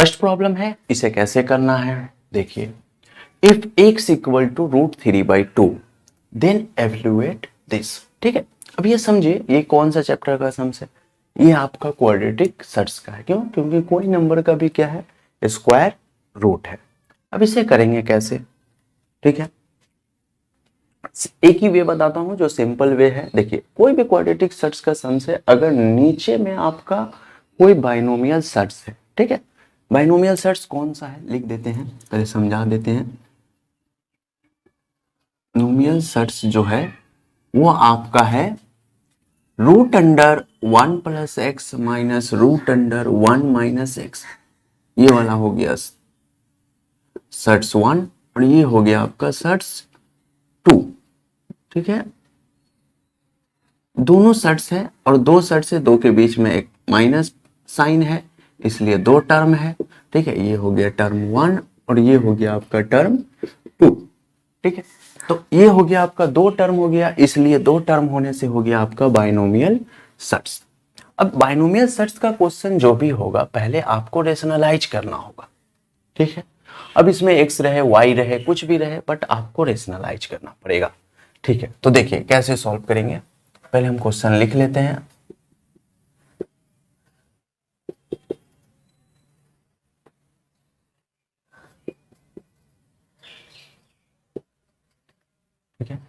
First problem है, इसे कैसे करना है देखिए। If x equal to √3/2 then evaluate this. ठीक है, अब ये समझिए ये कौन सा चैप्टर का सम्स है, ये आपका क्वाड्रेटिक सर्ट्स का है। क्यों? क्योंकि कोई नंबर का भी क्या है, स्क्वायर रूट है। अब इसे करेंगे कैसे, ठीक है, एक ही वे बताता हूं जो सिंपल वे है। देखिए कोई भी क्वाड्रेटिक सर्ट्स का सम्स है अगर नीचे में आपका कोई बाइनोमियल सर्ट्स है, ठीक है। बाइनोमियल सर्ट्स कौन सा है लिख देते हैं, पहले समझा देते हैं। नोमियल सर्ट्स जो है वो आपका है √1 + x - √1 - x, ये वाला हो गया सर्ट्स 1 और ये हो गया आपका सर्ट्स 2। ठीक है, दोनों सर्ट्स है और दो सर्ट से दो के बीच में एक माइनस साइन है, इसलिए दो टर्म है। ठीक है, ये हो गया टर्म 1 और ये हो गया आपका टर्म 2। ठीक है, तो ये हो गया आपका दो टर्म हो गया, इसलिए दो टर्म होने से हो गया आपका बाइनोमियल सर्ट्स। अब बाइनोमियल सर्ट्स का क्वेश्चन जो भी होगा पहले आपको रेशनलाइज करना होगा। ठीक है, अब इसमें x रहे y रहे कुछ भी रहे बट आपको रेशनलाइज करना पड़ेगा। ठीक है, तो देखिए कैसे सॉल्व करेंगे, पहले हम क्वेश्चन लिख लेते हैं। ठीक है,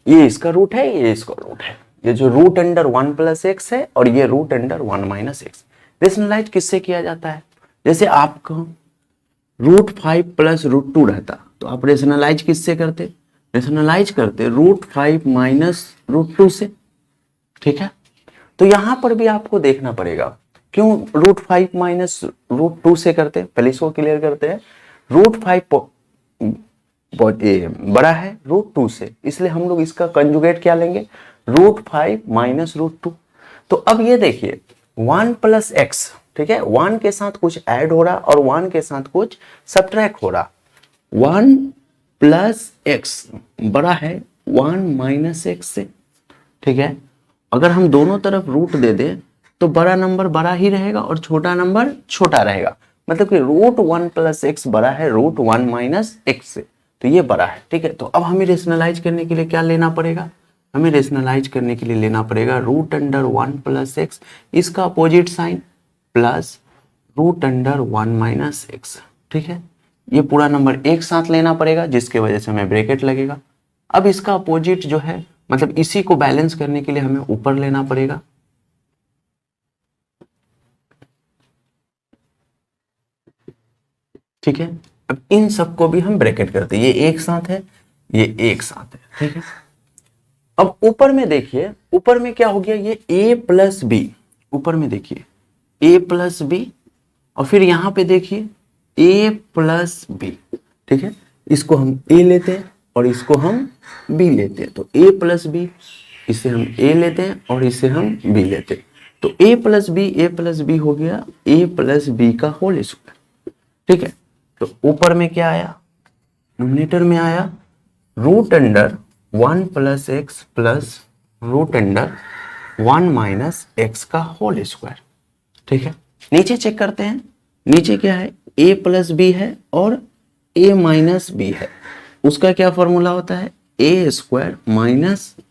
ये इसका रूट है, ये इसका रूट है, ये जो √1 + x है और ये √1 - x। रेशनलाइज किससे किया जाता है, जैसे आपको √5 + √2 रहता तो आप रेशनलाइज किससे करते, रेशनलाइज करते √5 - √2 से। ठीक है, तो यहां पर भी आपको देखना पड़ेगा क्यों √5 - √2 से करते, पहले इसको क्लियर करते हैं। √5 बड़ा है √2 से, इसलिए हम लोग इसका कंजुगेट क्या लेंगे, √5 - √2। तो अब ये देखिए 1 + x, ठीक है, 1 के साथ कुछ ऐड हो रहा और 1 के साथ कुछ सब्ट्रैक्ट हो रहा। 1 + x बड़ा है 1 - x से। ठीक है, अगर हम दोनों तरफ रूट दे दें तो बड़ा नंबर बड़ा ही रहेगा और छोटा नंबर छोटा रहेगा, मतलब कि √1 + x बड़ा है √1 - x से, तो ये बड़ा है। ठीक है, तो अब हमें रेशनलाइज करने के लिए क्या लेना पड़ेगा, हमें रेशनलाइज करने के लिए लेना पड़ेगा √1 + x, इसका अपोजिट साइन प्लस √1 - x। ठीक है, ये पूरा नंबर एक साथ लेना पड़ेगा जिसके वजह से हमें ब्रैकेट लगेगा। अब इसका अपोजिट जो है मतलब इसी को बैलेंस करने के लिए हमें ऊपर लेना पड़ेगा। ठीक है, अब इन सबको भी हम ब्रैकेट करते हैं, ये एक साथ है ये एक साथ है। ठीक है, अब ऊपर में देखिए, ऊपर में क्या हो गया, ये a + b, ऊपर में देखिए a + b और फिर यहां पे देखिए a + b। ठीक है, इसको हम a लेते हैं और इसको हम b लेते हैं, तो a + b, इसे हम a लेते हैं और इसे हम b लेते हैं, तो a + b हो गया a + b का होल स्क्वायर। ठीक है, तो ऊपर में क्या आया, नोमिनेटर में आया √1 + x प्लस √1 - x का होल स्क्वायर। ठीक है, नीचे चेक करते हैं, नीचे क्या है, a + b है और a - b है, उसका क्या फॉर्मूला होता है, a² -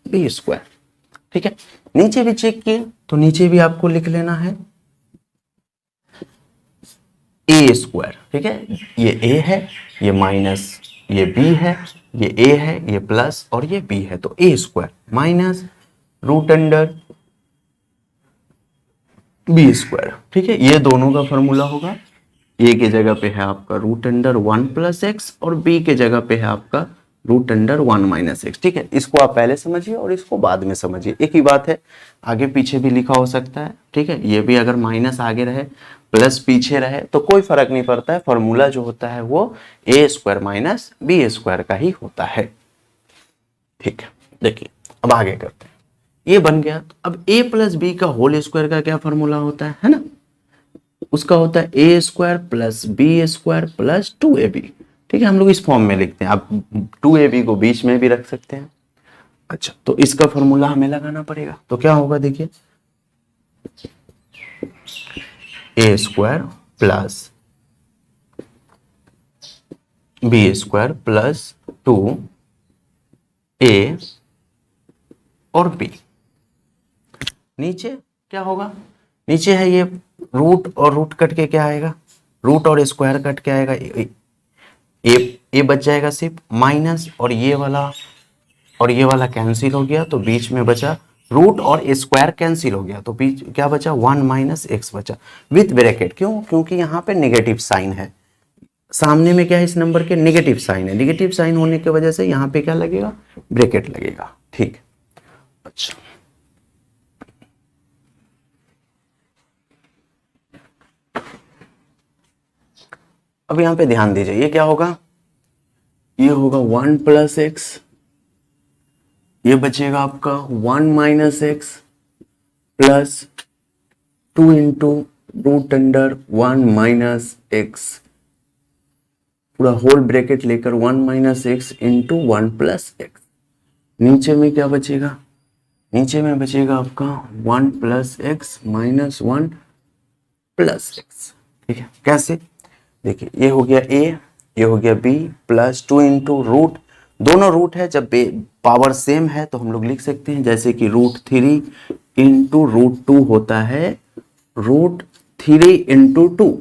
b²। ठीक है, नीचे भी चेक किए तो नीचे भी आपको लिख लेना है a²। ठीक है, ये a है, ये माइनस, ये b है, ये a है, ये प्लस और ये b है, तो a² माइनस √b²। ठीक है, ये दोनों का फॉर्मूला होगा, a के जगह पे है आपका √1 + x और b के जगह पे है आपका √1 - x। ठीक है, इसको आप पहले समझिए और इसको बाद में समझिए, एक ही बात है, आगे पीछे भी लिखा हो सकता है। ठीक है, ये भी अगर माइनस आगे रहे प्लस पीछे रहे तो कोई फर्क नहीं पड़ता है, फॉर्मूला जो होता है वो a² - b² का ही होता है। ठीक है, देखिए अब आगे करते हैं, ये बन गया। तो अब a + b का होल स्क्वायर का क्या फॉर्मूला होता है ना, उसका होता है a² + b² + 2ab। ठीक है, हम लोग इस फॉर्म में लिखते हैं, आप 2ab को बीच में भी रख सकते हैं। अच्छा, तो इसका फॉर्मूला हमें लगाना पड़ेगा, तो क्या होगा देखिए, A square plus B square plus 2a और b। नीचे क्या होगा, नीचे है ये रूट और रूट कट के क्या आएगा, रूट और स्क्वायर कट के आएगा, ए बच जाएगा सिर्फ माइनस, और ये वाला कैंसिल हो गया, तो बीच में बचा रूट और स्क्वायर कैंसिल हो गया, तो बीच क्या बचा 1 माइनस एक्स बचा विथ ब्रैकेट। क्यों, क्योंकि यहाँ पे नेगेटिव साइन है, सामने में क्या है इस नंबर के नेगेटिव साइन है, नेगेटिव साइन होने की वजह से यहाँ पे क्या लगेगा, ब्रैकेट लगेगा। ठीक, अच्छा अब यहाँ पे ध्यान दीजिए, ये क्या होगा, ये होगा 1 प्लस एक्स, ये बचेगा आपका 1 minus x plus 2 into root under 1 minus x, पूरा होल ब्रैकेट लेकर 1 minus x into 1 plus x. नीचे में क्या बचेगा, नीचे में बचेगा आपका 1 plus x minus 1 plus x. ठीक है, कैसे, देखिए ये हो गया a, ये हो गया b प्लस 2 इंटू रूट, दोनों रूट है, जब पावर सेम है तो हम लोग लिख सकते हैं जैसे कि √3 इंटू √2 होता है √3 इंटू 2।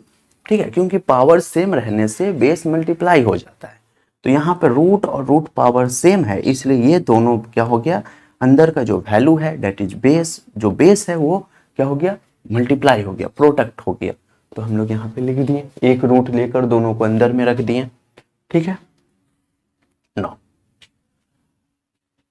ठीक है, क्योंकि पावर सेम रहने से बेस मल्टीप्लाई हो जाता है, तो यहाँ पर रूट और रूट पावर सेम है, इसलिए ये दोनों क्या हो गया, अंदर का जो वैल्यू है डेट इज बेस, जो बेस है वो क्या हो गया, मल्टीप्लाई हो गया, प्रोडक्ट हो गया, तो हम लोग यहाँ पे लिख दिए, एक रूट लेकर दोनों को अंदर में रख दिए। ठीक है, नो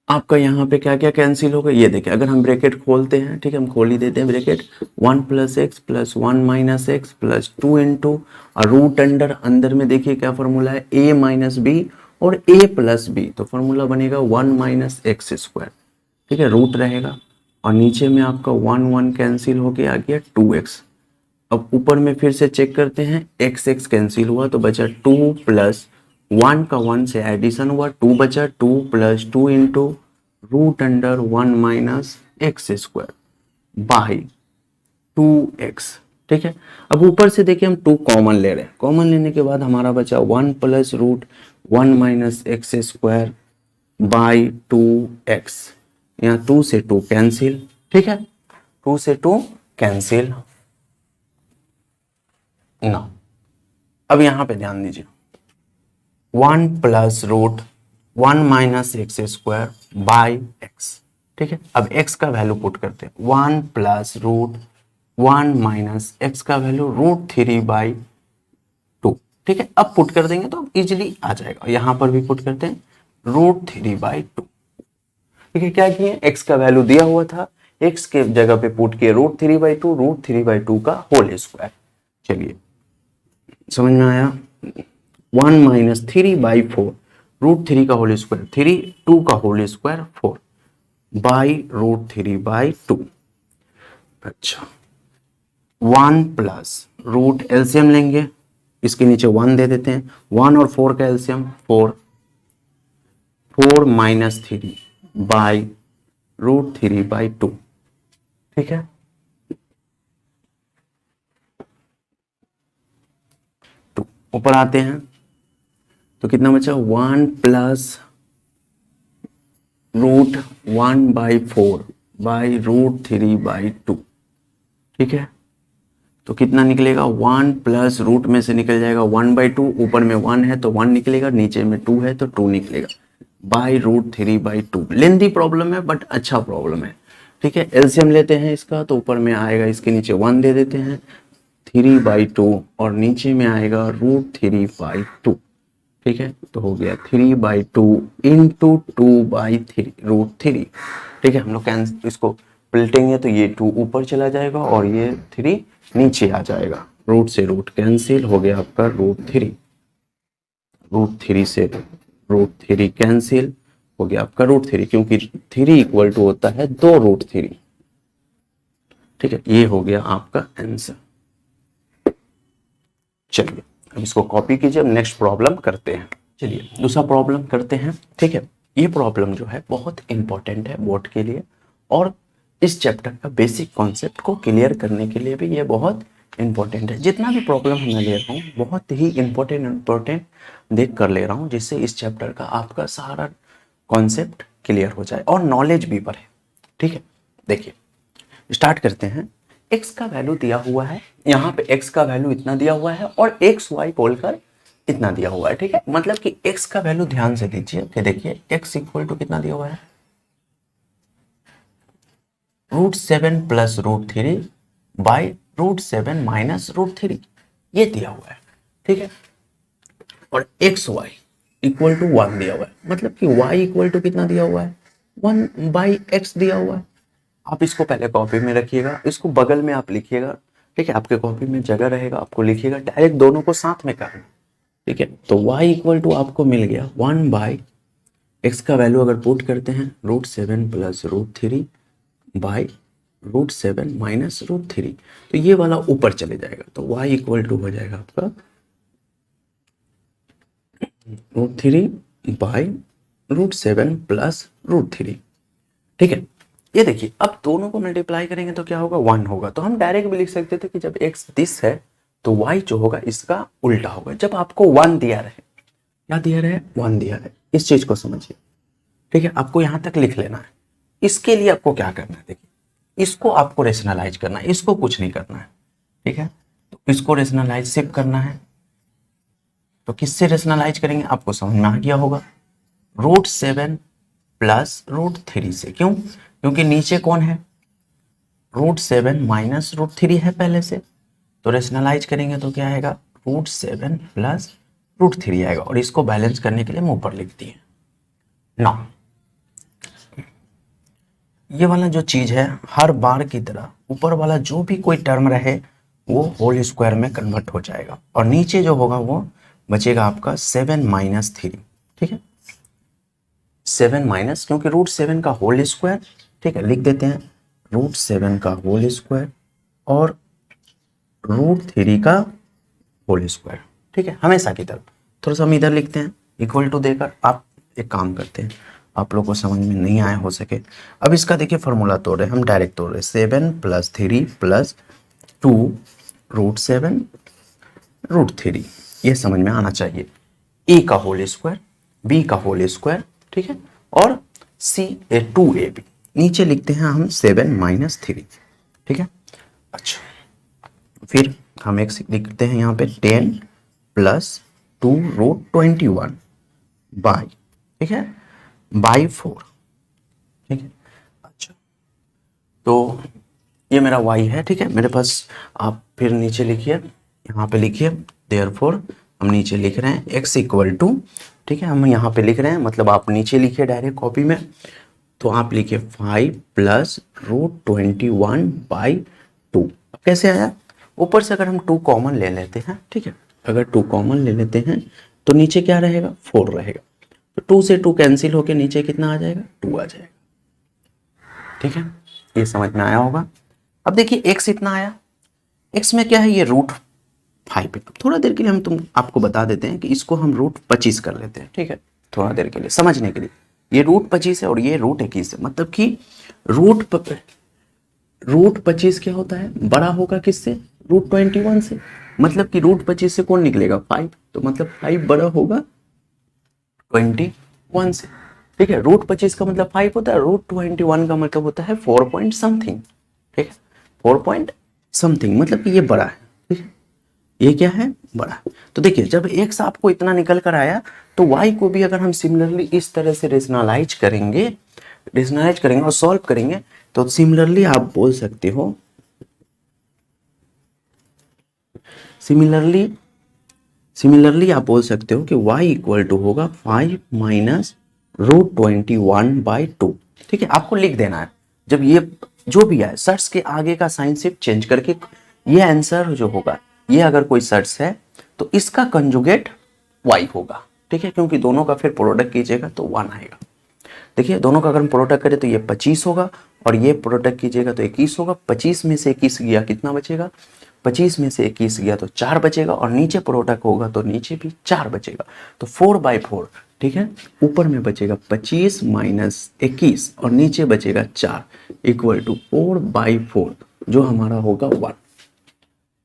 आपका यहाँ पे क्या क्या कैंसिल होगा, ये देखिए अगर हम ब्रैकेट खोलते हैं, ठीक है हम खोल ही देते हैं bracket, 1 plus x plus 1 minus x plus 2 into और रूट अंदर में देखिए क्या फॉर्मूला है, a माइनस बी और a प्लस बी, तो फॉर्मूला बनेगा 1 माइनस एक्स स्क्वायर। ठीक है, रूट रहेगा और नीचे में आपका 1 कैंसिल होके आ गया 2x। अब ऊपर में फिर से चेक करते हैं, x कैंसिल हुआ तो बचा 2 प्लस 1 का 1 से एडिशन हुआ, 2 बचा, 2 plus 2 into root under 1 minus x square by 2x। ठीक है, अब ऊपर से देखिए हम 2 कॉमन ले रहे हैं, कॉमन लेने के बाद हमारा बचा 1 plus root 1 minus x square by 2x, यहाँ 2 से 2 कैंसिल। ठीक है, 2 से 2 कैंसिल ना। अब यहां पे ध्यान दीजिए, 1 plus root 1 minus x square by x. ठीक है, अब x का वैल्यू पुट करते हैं, 1 प्लस रूट 1 माइनस एक्स का वैल्यू √3 बाई 2। ठीक है, अब पुट कर देंगे तो इजीली आ जाएगा, यहां पर भी पुट करते हैं √3 बाई 2। ठीक है, क्या किए, x का वैल्यू दिया हुआ था, x के जगह पे पुट किए √3 बाई 2, √3 बाई 2 का होल स्क्वायर। चलिए समझ में आया, 1 माइनस 3 बाई 4, √3 का होल स्क्वायर 3, 2 का होल स्क्वायर 4 बाई √3 बाई 2। अच्छा 1 प्लस रूट एलसीएम लेंगे, इसके नीचे 1 दे देते हैं, 1 और 4 का एलसीएम 4, 4 माइनस 3 बाई √3 बाई 2। ठीक है, तो ऊपर आते हैं तो कितना बचा, 1 plus root 1 by 4 by √3 by 2। ठीक है, तो कितना निकलेगा, 1 प्लस रूट में से निकल जाएगा 1 बाई 2, ऊपर में 1 है तो 1 निकलेगा, नीचे में 2 है तो 2 निकलेगा, बाई √3 बाई 2। लेंथी प्रॉब्लम है बट अच्छा प्रॉब्लम है। ठीक है, एलसीएम लेते हैं इसका, तो ऊपर में आएगा, इसके नीचे 1 दे देते हैं, 3 बाई 2 और नीचे में आएगा √3 बाई 2। ठीक है, तो हो गया 3 बाई 2 इंटू 2 बाई 3 √3। ठीक है, हम लोग इसको पलटेंगे तो ये 2 ऊपर चला जाएगा और ये 3 नीचे आ जाएगा, रूट से रूट कैंसिल हो गया आपका √3, √3 से √3 कैंसिल हो गया आपका √3, क्योंकि 3 इक्वल टू होता है 2 √3। ठीक है, ये हो गया आपका आंसर। चलिए अब इसको कॉपी कीजिए, अब नेक्स्ट प्रॉब्लम करते हैं। चलिए दूसरा प्रॉब्लम करते हैं। ठीक है, ये प्रॉब्लम जो है बहुत इंपॉर्टेंट है बोर्ड के लिए, और इस चैप्टर का बेसिक कॉन्सेप्ट को क्लियर करने के लिए भी ये बहुत इंपॉर्टेंट है। जितना भी प्रॉब्लम मैं ले रहा हूँ बहुत ही इंपॉर्टेंट देख कर ले रहा हूँ, जिससे इस चैप्टर का आपका सारा कॉन्सेप्ट क्लियर हो जाए और नॉलेज भी बढ़े। ठीक है, देखिए स्टार्ट करते हैं। x का वैल्यू दिया हुआ है, यहाँ पे x का वैल्यू इतना दिया हुआ है और x y बोलकर इतना दिया हुआ है। ठीक है, मतलब कि x का वैल्यू ध्यान से दीजिए कि देखिए x इक्वल टू कितना दिया हुआ है, √7 प्लस √3 बाई √7 माइनस √3, ये दिया हुआ है। ठीक है, और एक्स वाई इक्वल टू 1 दिया हुआ है, मतलब कि y इक्वल टू कितना दिया हुआ है, 1 बाई एक्स दिया हुआ है। आप इसको पहले कॉपी में रखिएगा, इसको बगल में आप लिखिएगा। ठीक है, आपके कॉपी में जगह रहेगा, आपको लिखिएगा, डायरेक्ट दोनों को साथ में करना। ठीक है, तो y इक्वल टू आपको मिल गया 1 बाई एक्स का वैल्यू अगर पुट करते हैं √7 प्लस √3 बाई √7 माइनस √3, तो ये वाला ऊपर चले जाएगा, तो y इक्वल टू हो जाएगा आपका √3 बाई √7 प्लस √3। ठीक है, ये देखिए अब दोनों को मल्टीप्लाई करेंगे तो क्या होगा, 1 होगा। तो हम डायरेक्ट भी लिख सकते थे कि जब x दिस है तो y जो होगा इसका उल्टा होगा। जब आपको 1 दिया रहे, क्या दिया रहे, 1 दिया रहे, इस चीज को समझिए। ठीक है, आपको यहां तक लिख लेना है। इसके लिए आपको क्या करना है, देखिए इसको आपको रेशनलाइज करना है, इसको कुछ नहीं करना है। ठीक है, तो इसको रेशनलाइज सिर्फ करना है। तो किससे रेशनलाइज करेंगे, आपको समझ में आ गया होगा, √7 प्लस √3 से। क्यों, क्योंकि नीचे कौन है, √7 माइनस √3 है पहले से, तो रेशनलाइज करेंगे तो क्या आएगा, √7 प्लस √3 आएगा, और इसको बैलेंस करने के लिए हम ऊपर लिख दिए। नौ ये वाला जो चीज है हर बार की तरह ऊपर वाला जो भी कोई टर्म रहे वो होल स्क्वायर में कन्वर्ट हो जाएगा, और नीचे जो होगा वो बचेगा आपका 7 माइनस 3। ठीक है, 7 माइनस, क्योंकि √7 का होल स्क्वायर। ठीक है, लिख देते हैं √7 का होल स्क्वायर और √3 का होल स्क्वायर। ठीक है, हमेशा की तरफ थोड़ा सा हम इधर लिखते हैं इक्वल टू देकर। आप एक काम करते हैं, आप लोग को समझ में नहीं आया हो सके, अब इसका देखिए फॉर्मूला तोड़ रहे, हम डायरेक्ट तोड़ रहे, 7 प्लस 3 प्लस 2 √7 √3, ये समझ में आना चाहिए। ए का होल स्क्वायर, बी का होल स्क्वायर, ठीक है, और2ab नीचे लिखते हैं हम 7 माइनस 3। ठीक है, अच्छा फिर हम एक लिखते हैं यहाँ पे 10 प्लस 2√21 बाई, ठीक है, बाई 4। ठीक है, अच्छा तो ये मेरा y है। ठीक है, मेरे पास, आप फिर नीचे लिखिए, यहाँ पे लिखिए देयरफॉर, हम नीचे लिख रहे हैं x इक्वल टू, ठीक है, हम यहाँ पे लिख रहे हैं, मतलब आप नीचे लिखिए डायरेक्ट कॉपी में, तो आप लिखिए 5 प्लस √21 बाई 2। अब कैसे आया, ऊपर से अगर हम 2 कॉमन ले लेते हैं, ठीक है, अगर 2 कॉमन ले लेते हैं तो नीचे क्या रहेगा, 4 रहेगा, तो 2 से 2 कैंसिल होके नीचे कितना आ जाएगा, 2 आ जाएगा। ठीक है, ये समझ में आया होगा। अब देखिए x इतना आया, x में क्या है, ये √5 है। थोड़ा देर के लिए हम आपको बता देते हैं कि इसको हम √25 कर लेते हैं। ठीक है, थोड़ा देर के लिए समझने के लिए, ये √25 है और ये √21 है, मतलब कि √25 क्या होता है, बड़ा होगा किससे, √21 से, मतलब कि √25 से कौन निकलेगा, 5, तो मतलब 5 बड़ा होगा 21 से। ठीक है, √25 का मतलब 5 होता है, √21 का मतलब होता है 4 पॉइंट समथिंग। ठीक है, 4 पॉइंट समथिंग, मतलब कि ये बड़ा है। ठीक है, ये क्या है, बड़ा। तो देखिए जब x आपको इतना निकल कर आया, तो y को भी अगर हम सिमिलरली इस तरह से रेशनलाइज करेंगे और सॉल्व करेंगे, तो सिमिलरली आप बोल सकते हो, सिमिलरली आप बोल सकते हो कि y इक्वल टू होगा 5 माइनस √21 बाई 2। ठीक है, आपको लिख देना है, जब ये जो भी है सर्च के आगे का साइन सिर्फ चेंज करके, ये आंसर जो होगा, ये अगर कोई सर्च है तो इसका कंजुगेट y होगा। ठीक है, क्योंकि दोनों का फिर प्रोडक्ट कीजिएगा तो 1 आएगा। देखिए दोनों का अगर हम प्रोडक्ट करें तो ये 25 होगा, और ये प्रोडक्ट कीजिएगा तो 21 होगा। 25 में से 21 गया कितना बचेगा, 25 में से 21 गया तो 4 बचेगा, और नीचे प्रोडक्ट होगा तो नीचे भी 4 बचेगा, तो 4/4। ठीक है, ऊपर में बचेगा 25 माइनस 21 और नीचे बचेगा 4 इक्वल टू 4/4, जो हमारा होगा 1।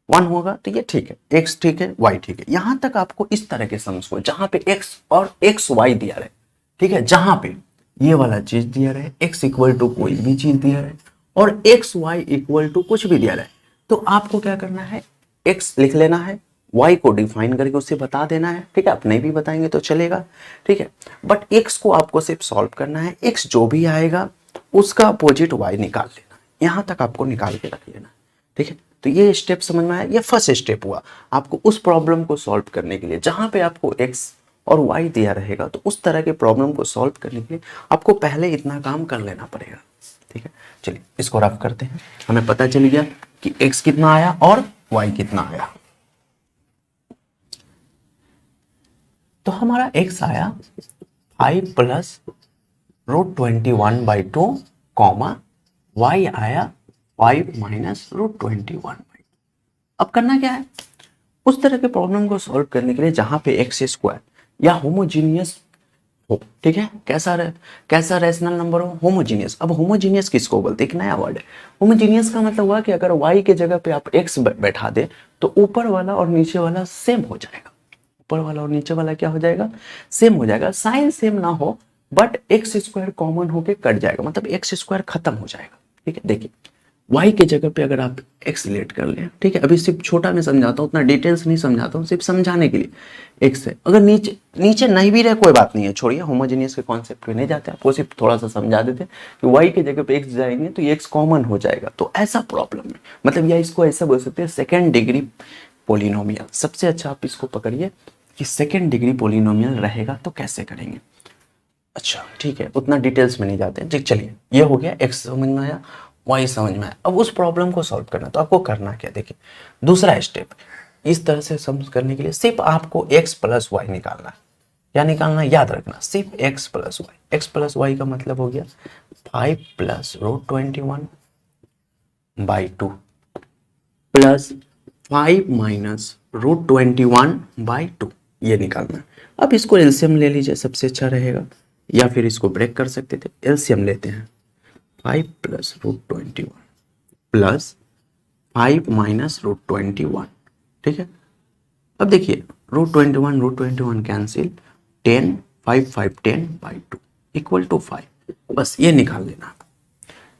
1 होगा तो ये ठीक है, x ठीक है, y ठीक है। यहां तक आपको इस तरह के सम्स को जहां पे x और x y दिया रहे, ठीक है, जहां पे ये वाला चीज दिया रहे, x इक्वल टू कोई भी चीज दिया रहे और x y इक्वल टू कुछ भी दिया रहे, तो आपको क्या करना है, x लिख लेना है, y को डिफाइन करके उसे बता देना है, ठीक है, आप नहीं भी बताएंगे तो चलेगा, ठीक है, बट x को आपको सिर्फ सॉल्व करना है, x जो भी आएगा उसका अपोजिट y निकाल लेना, यहां तक आपको निकाल के रख लेना, ठीक है। तो ये स्टेप समझ में आया, ये फर्स्ट स्टेप हुआ आपको उस प्रॉब्लम को सॉल्व करने के लिए जहां पे आपको x और y दिया रहेगा, तो उस तरह के प्रॉब्लम को सॉल्व करने के लिए आपको पहले इतना काम कर लेना पड़ेगा, ठीक है। चलिए इसको रफ करते हैं, हमें पता चल गया कि x कितना आया और y कितना आया। तो हमारा x आया 5 प्लस √21/2 कॉमा y आया 5 माइनस √21/2। अब करना क्या है, उस तरह के प्रॉब्लम को सॉल्व करने के लिए जहां पे x स्क्वायर या होमोजीनियस हो, ठीक है, कैसा रैशनल नंबर हो, होमोजीनियस। अब होमोजीनियस किसको बोलते हैं, एक नया वर्ड है। होमोजीनियस का मतलब हुआ कि अगर y के जगह पे आप x बैठा दे तो ऊपर वाला और नीचे वाला सेम हो जाएगा, ऊपर वाला और नीचे वाला क्या हो जाएगा, सेम हो जाएगा। साइन सेम ना हो बट एक्स स्क्वायर कॉमन होके कट जाएगा, मतलब एक्स स्क्वायर खत्म हो जाएगा, ठीक है। देखिए y के जगह पे अगर आप x लेट कर लें, ठीक है, अभी सिर्फ छोटा मैं समझाता हूँ, उतना डिटेल्स नहीं समझाता हूँ, सिर्फ समझाने के लिए x है। अगर नीचे नीचे नहीं भी रहे कोई बात नहीं है, छोड़िए होमोजेनियस के कॉन्सेप्ट पे नहीं जाते, आपको सिर्फ थोड़ा सा समझा देते हैं कि y के जगह पे x जाएंगे तो ये x कॉमन हो जाएगा। तो ऐसा प्रॉब्लम है, मतलब या इसको ऐसा बोल सकते हैं सेकेंड डिग्री पोलिनोमियल। सबसे अच्छा आप इसको पकड़िए कि सेकेंड डिग्री पोलिनोमियल रहेगा तो कैसे करेंगे। अच्छा ठीक है, उतना डिटेल्स में नहीं जाते हैं, चलिए ये हो गया, x समझ में आया, y समझ में आया। अब उस प्रॉब्लम को सॉल्व करना, तो आपको करना क्या, देखिए दूसरा स्टेप, इस तरह से समझ करने के लिए सिर्फ आपको x प्लस वाई निकालना है। क्या निकालना है, याद रखना, सिर्फ x plus y. x plus y का मतलब हो गया 5 प्लस √21/2 प्लस 5 माइनस √21/2, ये निकालना है। अब इसको एलसीएम ले लीजिए, सबसे अच्छा रहेगा, या फिर इसको ब्रेक कर सकते थे, एलसीएम लेते हैं। 5 प्लस √21 प्लस 5 माइनस √21, ठीक है। अब देखिए √21 कैंसिल, 10 5 5 10/2 इक्वल टू 5, बस ये निकाल लेना,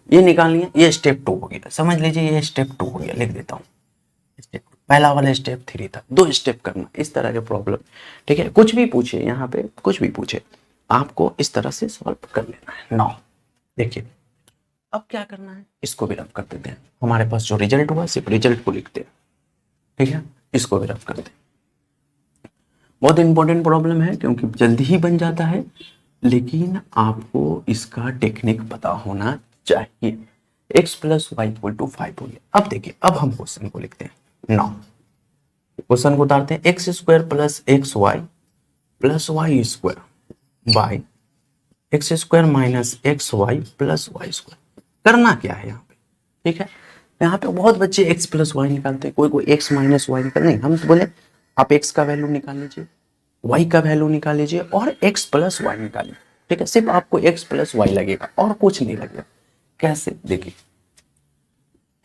ये निकाल लिया, ये स्टेप 2 हो गया, समझ लीजिए ये स्टेप 2 हो गया, लिख देता हूँ स्टेप। पहला वाला स्टेप 3 था, 2 स्टेप करना इस तरह के प्रॉब्लम, ठीक है। कुछ भी पूछे यहाँ पे, कुछ भी पूछे आपको इस तरह से सॉल्व कर लेना है। नाउ देखिए अब क्या करना है, इसको भी रफ कर देते हैं, हमारे पास जो रिजल्ट हुआ सिर्फ रिजल्ट को लिखते हैं, ठीक है, इसको भी रफ करते हैं। बहुत इंपॉर्टेंट प्रॉब्लम है क्योंकि जल्दी ही बन जाता है, लेकिन आपको इसका टेक्निक पता होना चाहिए। x plus y equal to 5 हो गया। अब देखिए, अब हम क्वेश्चन को लिखते हैं। नाउ क्वेश्चन को उतारते हैं, x square plus x y plus y square by x square minus x y plus y square. करना क्या है यहाँ पे, ठीक है, यहाँ पे बहुत बच्चे x प्लस वाई निकालते हैं, कोई x माइनस वाई निकाल, नहीं, हम तो बोले आप x का वैल्यू निकाल लीजिए, y का वैल्यू निकाल लीजिए और x प्लस वाई निकालिए, ठीक है। सिर्फ आपको x प्लस वाई लगेगा और कुछ नहीं लगेगा। कैसे, देखिए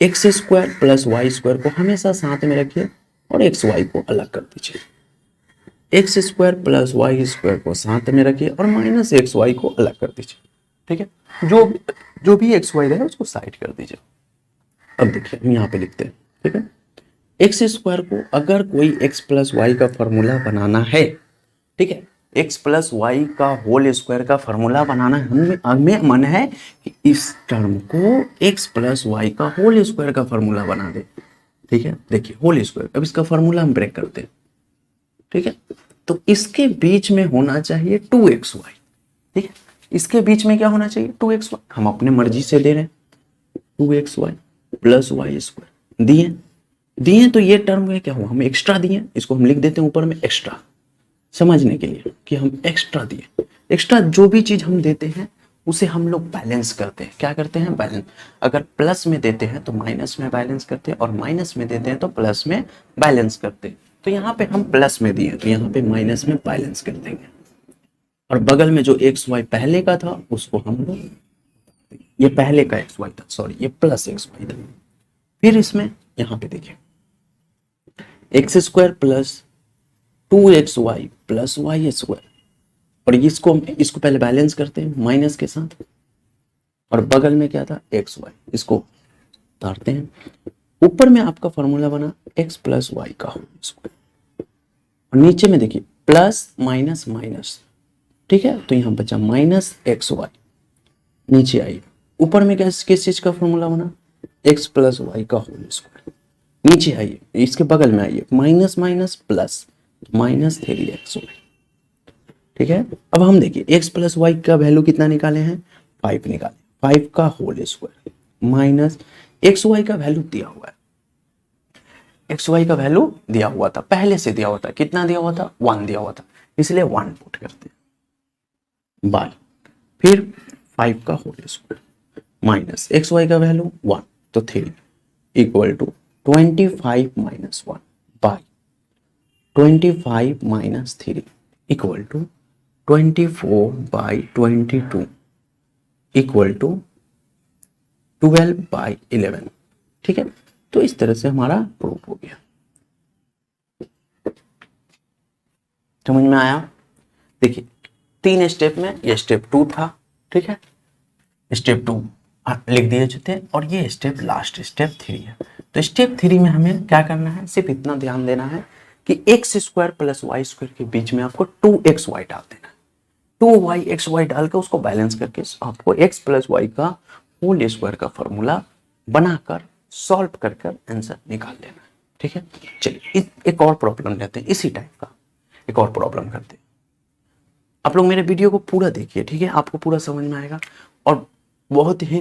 x square plus y square को हमेशा साथ में रखिए और एक्स वाई को अलग कर दीजिए। X square plus y square को साथ में रखिए और माइनस एक्स वाई को अलग कर दीजिए, ठीक है। जो भी एक्स वाई रहे उसको साइड कर दीजिए। अब देखिए हम यहाँ पे लिखते हैं, ठीक है, एक्स स्क्वायर को अगर कोई एक्स प्लस वाई का फॉर्मूला बनाना है, ठीक है, एक्स प्लस वाई का होल स्क्वायर का फॉर्मूला बनाना है, हमें मन है कि इस टर्म को एक्स प्लस वाई का होल स्क्वायर का फॉर्मूला बना दे, ठीक है। देखिए होल स्क्वायर, अब इसका फॉर्मूला हम ब्रेक करते हैं, ठीक है। तो इसके बीच में होना चाहिए 2xy, ठीक है, इसके बीच में क्या होना चाहिए 2xy, हम अपने मर्जी से दे रहे हैं 2xy प्लस वाई स्क्वायर दिए, तो ये टर्म में क्या हुआ, हम एक्स्ट्रा दिए, इसको हम लिख देते हैं ऊपर में एक्स्ट्रा, समझने के लिए कि हम एक्स्ट्रा दिए। एक्स्ट्रा जो भी चीज हम देते हैं उसे हम लोग बैलेंस करते हैं। क्या करते हैं, बैलेंस। अगर प्लस में देते हैं तो माइनस में बैलेंस करते हैं और माइनस में देते हैं तो प्लस में बैलेंस करते हैं। तो यहाँ पे हम प्लस में दिए तो यहाँ पे माइनस में बैलेंस कर देंगे और बगल में जो एक्स वाई पहले का था उसको हम लोग, ये पहले का एक्स वाई था, सॉरी ये प्लस एक्स वाई था। फिर इसमें यहाँ पे देखिए x square plus 2xy plus y square, और इसको पहले बैलेंस करते हैं माइनस के साथ, और बगल में क्या था एक्स वाई, इसको उतारते हैं। ऊपर में आपका फॉर्मूला बना x प्लस वाई का होल स्क्वायर, और नीचे में देखिए प्लस माइनस माइनस, ठीक है, तो यहां बचा माइनस एक्स वाई। नीचे आइए, ऊपर में किस चीज का फॉर्मूला बना x प्लस वाई का होल स्क्वायर। नीचे आइए, इसके बगल में आइए, minus minus plus minus 3xy, ठीक है। अब हम देखिए x प्लस वाई का वैल्यू कितना निकाले हैं, 5 निकाले, 5 का whole square minus x y का वैल्यू दिया हुआ है, एक्स वाई का वैल्यू दिया हुआ था, पहले से दिया हुआ था, कितना दिया हुआ था 1 दिया हुआ था, इसलिए 1 पुट करते हैं बाय, फिर 5 का whole square minus x y का वैल्यू 1 तो 3 equal to 25 minus 1 by 25 minus 3 equal to 24 by 22 equal to 12 by 11, ठीक है। तो इस तरह से हमारा प्रूफ हो गया, समझ में आया। देखिए 3 स्टेप में, ये स्टेप 2 था, ठीक है, स्टेप 2 लिख दिए थे, और ये स्टेप लास्ट स्टेप 3 है। तो स्टेप 3 में हमें क्या करना है, सिर्फ इतना ध्यान देना है कि x square plus y square के बीच में आपको 2xy डाल देना है, 2yxy डाल के उसको बैलेंस करके आपको x प्लस वाई का होल स्क्वायर का फॉर्मूला बनाकर सॉल्व कर आंसर निकाल लेना है, ठीक है। चलिए एक और प्रॉब्लम लेते हैं, इसी टाइप का एक और प्रॉब्लम करते हैं। आप लोग मेरे वीडियो को पूरा देखिए, ठीक है, आपको पूरा समझ में आएगा, और बहुत ही,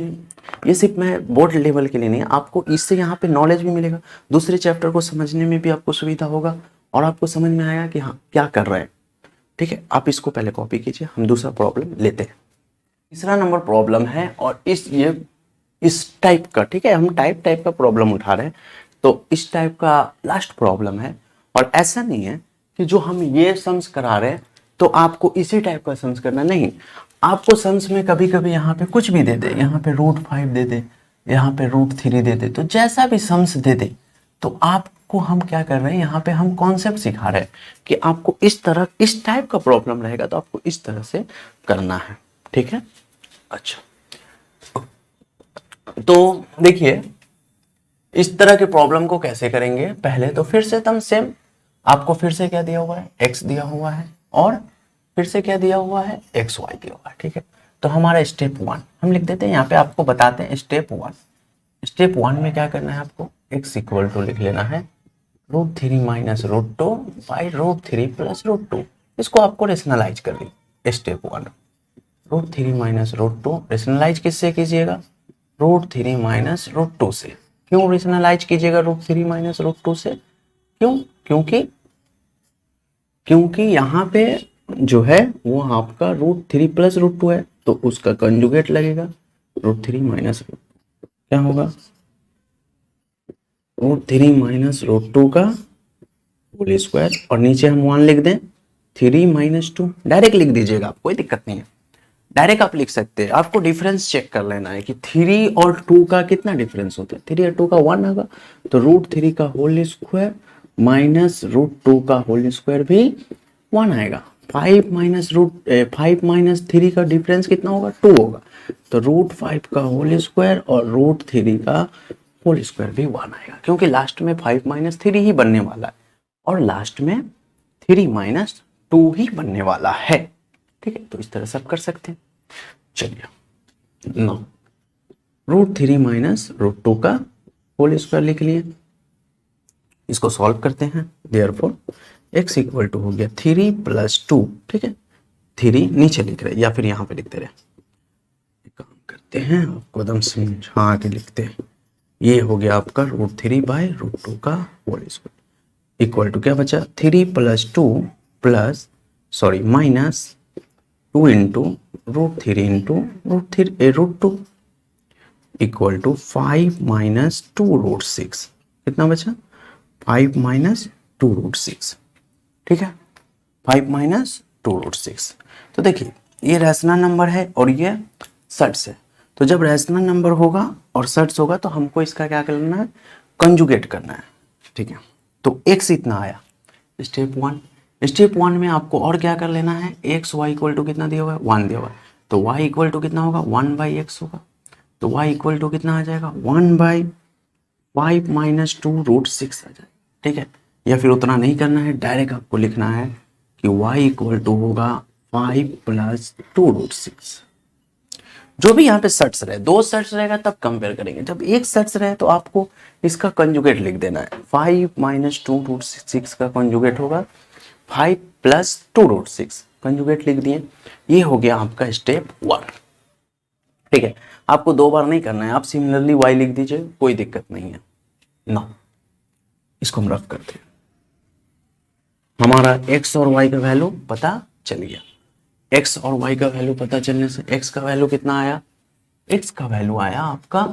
ये सिर्फ मैं बोर्ड लेवल के लिए नहीं, आपको इससे यहाँ पे नॉलेज भी मिलेगा, दूसरे चैप्टर को समझने में भी आपको सुविधा होगा, और आपको समझ में आएगा कि हाँ क्या कर रहे हैं, ठीक है। आप इसको पहले कॉपी कीजिए, हम दूसरा प्रॉब्लम लेते हैं। तीसरा नंबर प्रॉब्लम है, और इस टाइप का, ठीक है, हम टाइप का प्रॉब्लम उठा रहे हैं, तो इस टाइप का लास्ट प्रॉब्लम है। और ऐसा नहीं है कि जो हम ये सम्स करा रहे हैं तो आपको इसी टाइप का सम्स करना, नहीं, आपको सम्स में कभी कभी यहाँ पे कुछ भी दे दे, यहाँ पे √5 दे दे, यहाँ पे √3 दे दे, तो जैसा भी सम्स दे दे, तो आपको हम क्या कर रहे हैं, यहाँ पे हम कॉन्सेप्ट सिखा रहे हैं कि आपको इस तरह, इस टाइप का प्रॉब्लम रहेगा तो आपको इस तरह से करना है, ठीक है। अच्छा, तो देखिए इस तरह के प्रॉब्लम को कैसे करेंगे, पहले तो फिर से तम सेम, आपको फिर से क्या दिया हुआ है, x दिया हुआ है, और फिर से क्या दिया हुआ है, xy दिया हुआ है, ठीक है। तो हमारा स्टेप 1 हम लिख देते हैं, यहाँ पे आपको बताते हैं स्टेप 1। स्टेप 1 में क्या करना है, आपको x इक्वल टू लिख लेना है √3 माइनस √2 बाई √3 प्लस √2, इसको आपको रेशनलाइज कर ली। स्टेप 1 √3 माइनस √2, रेशनलाइज किससे कीजिएगा, √3 माइनस √2 से। क्यों रेशनलाइज कीजिएगा √3 माइनस √2 से, क्यों, क्योंकि यहाँ पे जो है वो आपका √3 प्लस √2 है, तो उसका कंजुगेट लगेगा √3 माइनस √2, क्या होगा √3 माइनस √2 का होल स्क्वायर, और नीचे हम 1 लिख दें, 3 माइनस 2 डायरेक्ट लिख दीजिएगा, आप कोई दिक्कत नहीं है, डायरेक्ट आप लिख सकते हैं। आपको डिफरेंस चेक कर लेना है कि 3 और 2 का कितना डिफरेंस होता है, 3 और 2 का 1 होगा, तो √3 का होल स्क्वायर माइनस √2 का होल स्क्वायर भी 1 आएगा। 5 माइनस 3 का डिफरेंस कितना होगा, 2 होगा, तो √5 का होल स्क्वायर और √3 का होल स्क्वायर भी 1 आएगा, क्योंकि लास्ट में 5 माइनस 3 ही बनने वाला है, और लास्ट में 3 माइनस 2 ही बनने वाला है, ठीक है। तो इस तरह से आप कर सकते हैं। चलिए नो, √3 माइनस √2 का होल स्क्वायर लिख लिए, इसको सॉल्व करते हैं, देयरफॉर x इक्वल टू हो गया 3 प्लस 2, ठीक है, 3 नीचे लिख रहे या फिर यहाँ पे लिखते रहे, काम करते हैं, आपको एकदम समझा के लिखते हैं, ये हो गया आपका √3 बाई √2 का होल स्क्वायर इक्वल टू क्या बचा, 3 plus 2 plus minus 2 into √3 into √2 equal to 5 minus 2√6, कितना बचा 5 माइनस 2√6, ठीक है, 5 माइनस 2√6। तो देखिए ये रैशनल नंबर है और ये सट्स है, तो जब रैशनल नंबर होगा और सट्स होगा तो हमको इसका क्या करना है, कंजुगेट करना है, ठीक है। तो x इतना आया स्टेप 1। स्टेप 1 में आपको और क्या कर लेना है, एक्स वाई इक्वल टू कितना दिया हुआ है, 1 दिया हुआ है, तो y इक्वल टू कितना होगा, 1/x होगा। तो y इक्वल टू कितना आ जाएगा, 1/5 माइनस 2√6 आ जाएगा। ठीक है, या फिर उतना नहीं करना है, डायरेक्ट आपको लिखना है कि y इक्वल टू होगा 5 + 2√6। जो भी यहाँ पे सर्ट्स रहे, 2 सर्ट्स रहेगा तब कंपेयर करेंगे। जब एक सर्ट्स रहे तो आपको इसका कंजुगेट लिख देना है। 5 - 2√6 का कंजुगेट होगा 5 + 2√6, कंजुगेट लिख दिए। ये हो गया आपका स्टेप 1। ठीक है, आपको 2 बार नहीं करना है, आप सिमिलरली y लिख दीजिए, कोई दिक्कत नहीं है ना। इसको हम रफ करते हैं। हमारा x और y का वैल्यू पता चल गया। x और y का वैल्यू पता चलने से x का वैल्यू कितना आया, x का वैल्यू आया आपका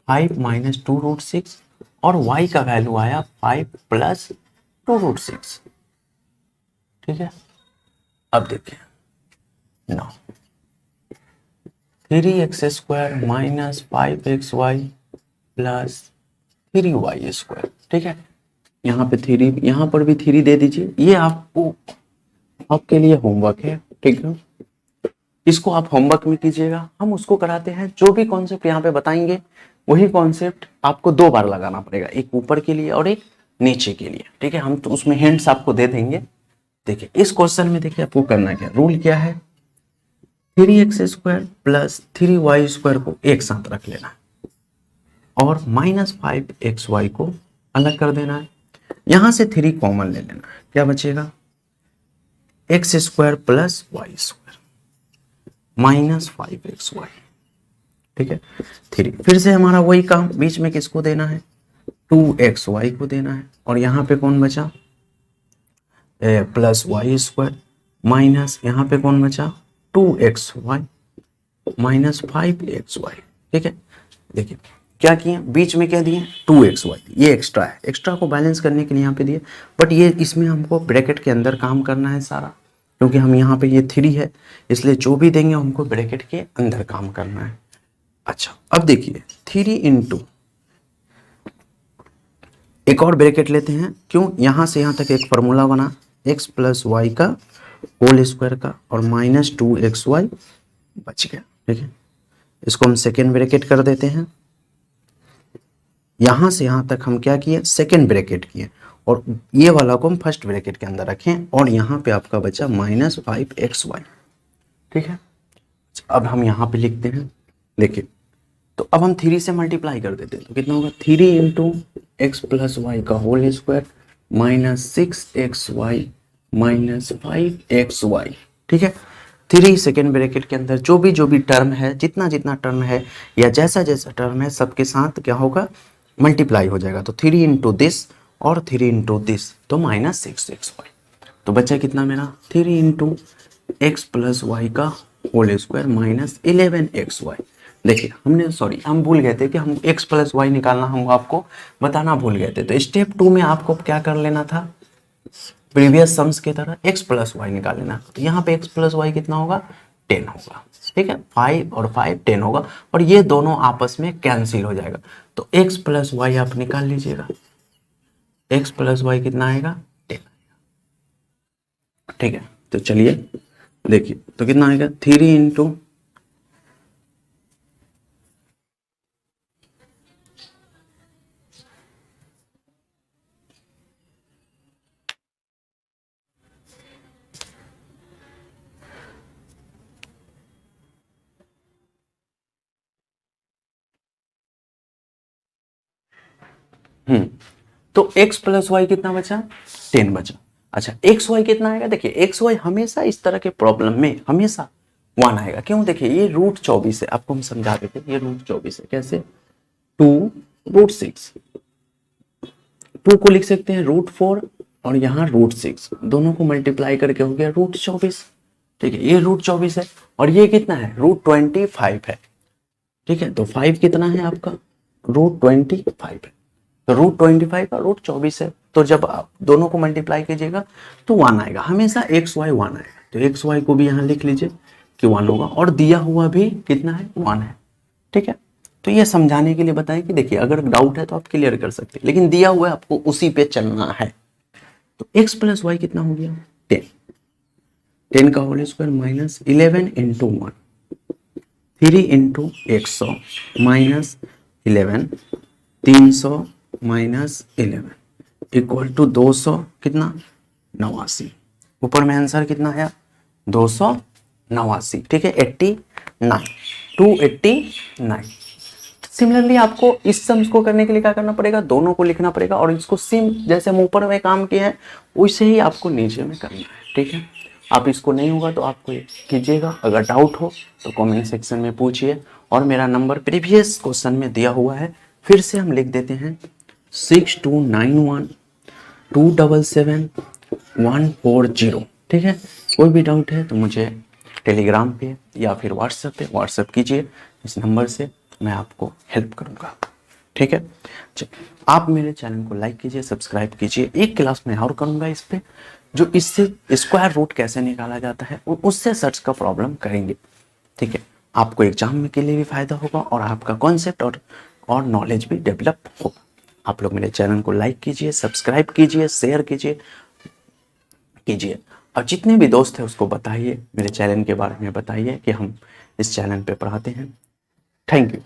5 - 2√6 और y का वैल्यू आया 5 + 2√6। ठीक है, अब देखिए ना, 3x² - 5xy + 3y²। ठीक है, यहाँ पे 3, यहाँ पर भी 3 दे दीजिए। ये आपको आपके लिए होमवर्क है। ठीक है, इसको आप होमवर्क में कीजिएगा, हम उसको कराते हैं। जो भी कॉन्सेप्ट यहाँ पे बताएंगे वही कॉन्सेप्ट आपको 2 बार लगाना पड़ेगा, एक ऊपर के लिए और एक नीचे के लिए। ठीक है, हम तो उसमें हिंट्स आपको दे देंगे। देखिए इस क्वेश्चन में देखिए आपको करना क्या, रूल क्या है, 3x² + 3y² को एक साथ रख लेना है और -5xy को अलग कर देना है। यहां से 3 कॉमन ले लेना है, क्या बचेगा, x² + y² -5xy। ठीक है, 3 फिर से हमारा वही काम, बीच में किसको देना है, 2xy को देना है। और यहाँ पे कौन बचा, +y² माइनस यहाँ पे कौन बचा, 2xy -5xy। ठीक है, देखिए क्या किए, बीच में क्या दिए, 2xy, ये एक्स्ट्रा है, एक्स्ट्रा को बैलेंस करने के लिए यहाँ पे दिए। बट ये इसमें हमको ब्रैकेट के अंदर काम करना है सारा, क्योंकि हम यहाँ पे ये 3 है, इसलिए जो भी देंगे हमको ब्रैकेट के अंदर काम करना है। अच्छा अब देखिए 3 × एक और ब्रैकेट लेते हैं, क्यों, यहाँ से यहाँ तक एक फॉर्मूला बना, x + y का होल स्क्वायर का और -2xy बच गया। ठीक है, इसको हम सेकेंड ब्रैकेट कर देते हैं। यहां से यहां तक हम क्या किए, सेकेंड ब्रैकेट किए, और ये वाला को हम फर्स्ट ब्रैकेट के अंदर रखें, और यहाँ पे आपका बचा -5xy। ठीक है, अब हम यहाँ पे लिखते हैं, देखिए तो अब हम 3 से मल्टीप्लाई कर देते हैं, तो कितना होगा, 3 × x + y का होल स्क्वायर -6xy -5xy। ठीक है, 3 सेकेंड ब्रैकेट के अंदर जो भी टर्म है, जितना टर्म है या जैसा टर्म है, सबके साथ क्या होगा, मल्टीप्लाई हो जाएगा। तो 3 × दिस और 3 × दिस, तो -6xy। तो बचा कितना मेरा, 3 × x + y का होल स्क्वायर -11xy। देखिए हम भूल गए थे कि हम x + y निकालना, हम आपको बताना भूल गए थे। तो स्टेप 2 में आपको क्या कर लेना था, प्रीवियस सम्स की तरह x + y निकाल लेना। तो यहाँ पे x + y कितना होगा, 10 होगा। ठीक है, 5 और 5 10 होगा, और ये दोनों आपस में कैंसिल हो जाएगा। तो x + y आप निकाल लीजिएगा, x + y कितना आएगा, 10। ठीक है, तो चलिए देखिए तो कितना आएगा, 3 × तो x + y कितना बचा, 10 बचा। अच्छा xy कितना आएगा, देखिए xy हमेशा इस तरह के प्रॉब्लम में हमेशा 1 आएगा। क्यों, देखिए ये √24 है, आपको हम समझा देते हैं, ये √24 है। कैसे, 2√6, 2 को लिख सकते हैं √4 और यहाँ √6, दोनों को मल्टीप्लाई करके हो गया √24। ठीक है, ये √24 है, और ये कितना है, √25 है। ठीक है, तो 5 कितना है आपका, √25 है। तो √25 का √24 है, तो जब आप दोनों को मल्टीप्लाई कीजिएगा तो 1 आएगा, हमेशा xy 1 आएगा। तो xy को भी यहाँ लिख लीजिए कि 1 होगा, और दिया हुआ भी कितना है, 1 है। ठीक है, तो ये समझाने के लिए बताएं कि देखिए अगर डाउट है तो आप क्लियर कर सकते हैं, लेकिन दिया हुआ है आपको उसी पे चलना है। तो x प्लस वाई कितना हो गया 10, 10 का whole square minus 11 into 1, 3 into 100 minus 11, 300 minus 11 equal to 200 कितना 89। ऊपर में आंसर कितना है 289, ठीक है 89, 289। सिमिलरली आपको इस सम्स को करने के लिए क्या करना पड़ेगा, दोनों को लिखना पड़ेगा और इसको सेम जैसे हम ऊपर में काम किए हैं वैसे ही आपको नीचे में करना है, ठीक है। आप इसको नहीं होगा तो आपको ये कीजिएगा, अगर डाउट हो तो कमेंट सेक्शन में पूछिए। और मेरा नंबर प्रीवियस क्वेश्चन में दिया हुआ है, फिर से हम लिख देते हैं 6291277140, ठीक है। कोई भी डाउट है तो मुझे टेलीग्राम पे या फिर व्हाट्सएप कीजिए, इस नंबर से मैं आपको हेल्प करूंगा, ठीक है। चलिए आप मेरे चैनल को लाइक कीजिए, सब्सक्राइब कीजिए। एक क्लास में और करूंगा इस पे, जो इससे स्क्वायर रूट कैसे निकाला जाता है उससे सर्च का प्रॉब्लम करेंगे, ठीक है। आपको एग्जाम में के लिए भी फायदा होगा और आपका कॉन्सेप्ट और नॉलेज भी डेवलप होगा। आप लोग मेरे चैनल को लाइक कीजिए, सब्सक्राइब कीजिए, शेयर कीजिए और जितने भी दोस्त हैं उसको बताइए, मेरे चैनल के बारे में बताइए कि हम इस चैनल पे पढ़ाते हैं। Thank you.